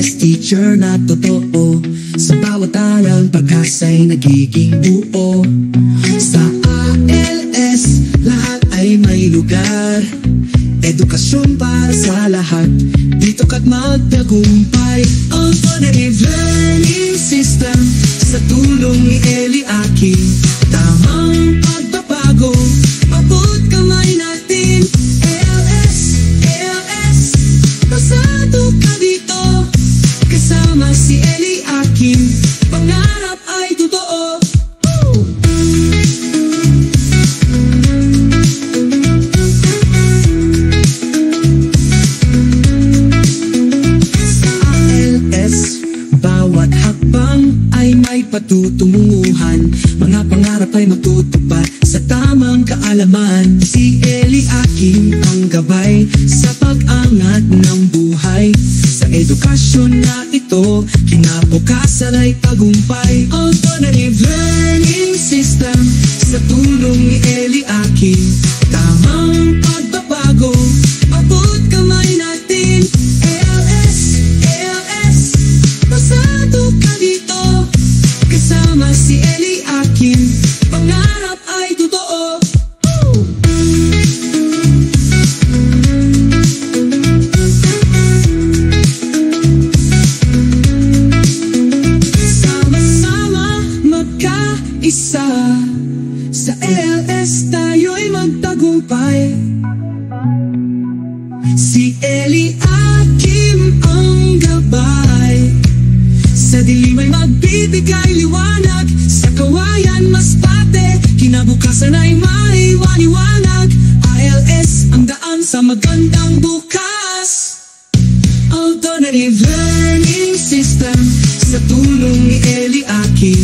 LS teacher na totoo. Sa bawat aral, pag-asa'y nagiging buo. Sa ALS, lahat ay may lugar. Edukasyon para sa lahat, dito ka't magtagumpay. Alternative learning system, sa tulong ni Eli Aking. Tamang pagbabago, abot kamay natin. ALS, ALS, pasado ka dito. Kasama si Eli Aking, pangarap ay totoo. Bawat hakbang ay may patutunguhan. Mga pangarap ay matutupad sa tamang kaalaman. Si Eli Aking ang gabay sa pag-angat ng buhay. Sa edukasyon na ito, kinabukasan ay tagumpay. Alternative learning system, sa tulong ni Eli Aking. Tamang pagbabago, abot kamay natin. ALS, ALS, pasado ka dito. Kasama si Eli Aking, pangarap ay totoo. Sama-sama magkaisa, sa ALS tayo'y magtagumpay. Si Eli Aking ang gabay, sa dilim ay magbibigay liwanag. Sa kawayan mas pate, kinabukasan ay may waliwanag. ALS ang daan sa magandang bukas. Alternative learning system, sa tulong ni Eli Aking.